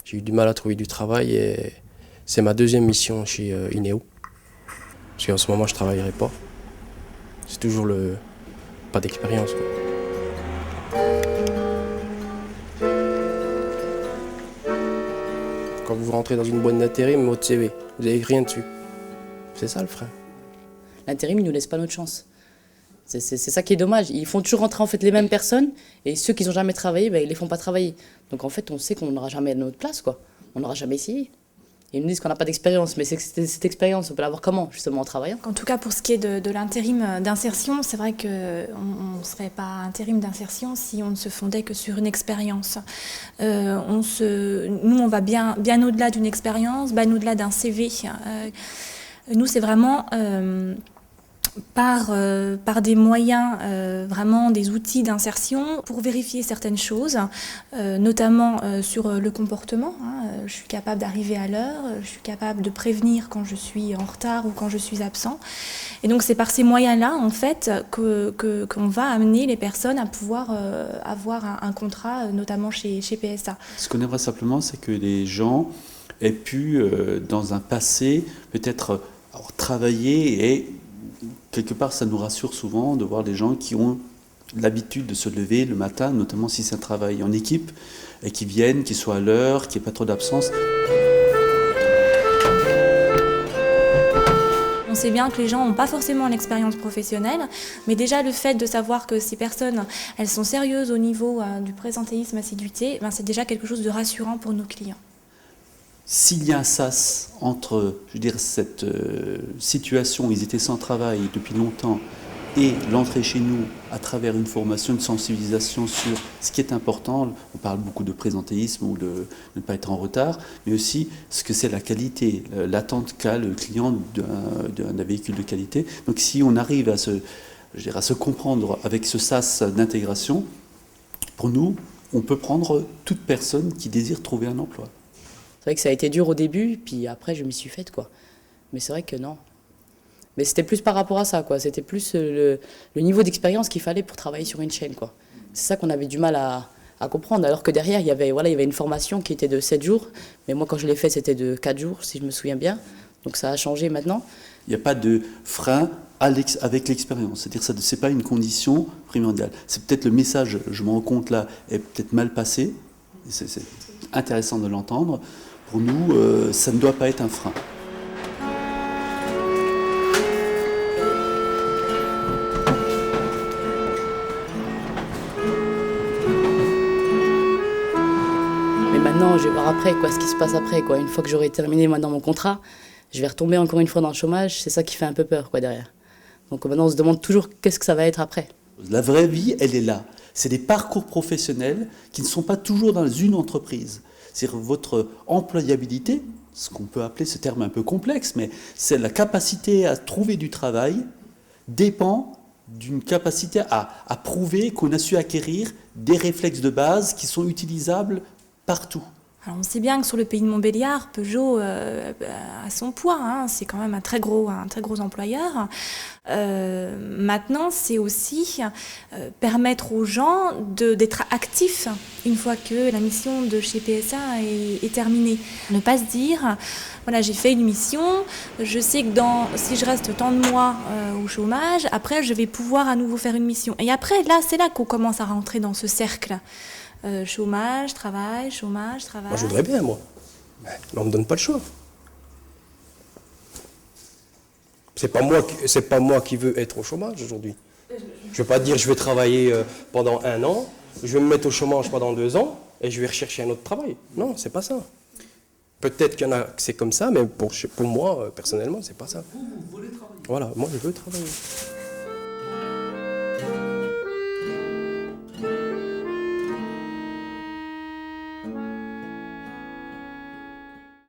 J'ai eu du mal à trouver du travail et c'est ma deuxième mission chez Inéo. Parce qu'en ce moment, je ne travaillerai pas. C'est toujours pas d'expérience, quoi. Quand vous rentrez dans une boîte d'intérim, votre CV, vous n'avez rien dessus. C'est ça le frein. L'intérim, il ne nous laisse pas notre chance. C'est ça qui est dommage. Ils font toujours rentrer en fait les mêmes personnes et ceux qui n'ont jamais travaillé, ben, ils ne les font pas travailler. Donc en fait, on sait qu'on n'aura jamais notre place, quoi. On n'aura jamais essayé. Et ils nous disent qu'on n'a pas d'expérience, mais cette expérience, on peut l'avoir comment? Justement en travaillant. En tout cas, pour ce qui est de l'intérim d'insertion, c'est vrai qu'on ne serait pas intérim d'insertion si on ne se fondait que sur une expérience. Nous, on va bien au-delà d'une expérience, bien au-delà d'un CV. Nous, c'est vraiment par des moyens, vraiment des outils d'insertion pour vérifier certaines choses, notamment sur le comportement. Je suis capable d'arriver à l'heure, je suis capable de prévenir quand je suis en retard ou quand je suis absent. Et donc c'est par ces moyens-là, en fait, qu'on va amener les personnes à pouvoir avoir un contrat, notamment chez PSA. Ce qu'on aimerait simplement, c'est que les gens aient pu, dans un passé, peut-être travailler et quelque part, ça nous rassure souvent de voir des gens qui ont l'habitude de se lever le matin, notamment si c'est un travail en équipe, et qui viennent, qui soient à l'heure, qu'il n'y ait pas trop d'absence. On sait bien que les gens n'ont pas forcément l'expérience professionnelle, mais déjà le fait de savoir que ces personnes, elles sont sérieuses au niveau du présentéisme, assiduité, c'est déjà quelque chose de rassurant pour nos clients. S'il y a un sas entre, cette situation où ils étaient sans travail depuis longtemps et l'entrée chez nous à travers une formation, une sensibilisation sur ce qui est important, on parle beaucoup de présentéisme ou de ne pas être en retard, mais aussi ce que c'est la qualité, l'attente qu'a le client d'un véhicule de qualité. Donc si on arrive à se comprendre avec ce sas d'intégration, pour nous, on peut prendre toute personne qui désire trouver un emploi. C'est vrai que ça a été dur au début, puis après je m'y suis faite, quoi. Mais c'est vrai que non. Mais c'était plus par rapport à ça, quoi. C'était plus le niveau d'expérience qu'il fallait pour travailler sur une chaîne, quoi. C'est ça qu'on avait du mal à comprendre. Alors que derrière, il y avait une formation qui était de 7 jours. Mais moi, quand je l'ai fait, c'était de 4 jours, si je me souviens bien. Donc ça a changé maintenant. Il n'y a pas de frein avec l'expérience. C'est-à-dire que ce n'est pas une condition primordiale. C'est peut-être le message, je me rends compte là, est peut-être mal passé. C'est intéressant de l'entendre. Pour nous, ça ne doit pas être un frein. Mais maintenant, je vais voir après, quoi, ce qui se passe après, quoi. Une fois que j'aurai terminé maintenant mon contrat, je vais retomber encore une fois dans le chômage. C'est ça qui fait un peu peur, quoi, derrière. Donc maintenant, on se demande toujours qu'est-ce que ça va être après. La vraie vie, elle est là. C'est des parcours professionnels qui ne sont pas toujours dans une entreprise. C'est-à-dire votre employabilité, ce qu'on peut appeler ce terme un peu complexe, mais c'est la capacité à trouver du travail dépend d'une capacité à prouver qu'on a su acquérir des réflexes de base qui sont utilisables partout. Alors on sait bien que sur le pays de Montbéliard, Peugeot a son poids, c'est quand même un très gros employeur. Maintenant, c'est aussi permettre aux gens d'être actifs une fois que la mission de chez PSA est terminée. Ne pas se dire, voilà, j'ai fait une mission, je sais que si je reste tant de mois au chômage, après je vais pouvoir à nouveau faire une mission. Et après, là, c'est là qu'on commence à rentrer dans ce cercle. Chômage, travail, chômage, travail. Moi, je voudrais bien, moi. Mais on ne me donne pas le choix. C'est pas moi qui veux être au chômage aujourd'hui. Je ne vais pas dire je vais travailler pendant 1 an, je vais me mettre au chômage pendant 2 ans et je vais rechercher un autre travail. Non, c'est pas ça. Peut-être qu'il y en a que c'est comme ça, mais pour moi, personnellement, c'est pas ça. Vous voulez travailler. Voilà, moi je veux travailler.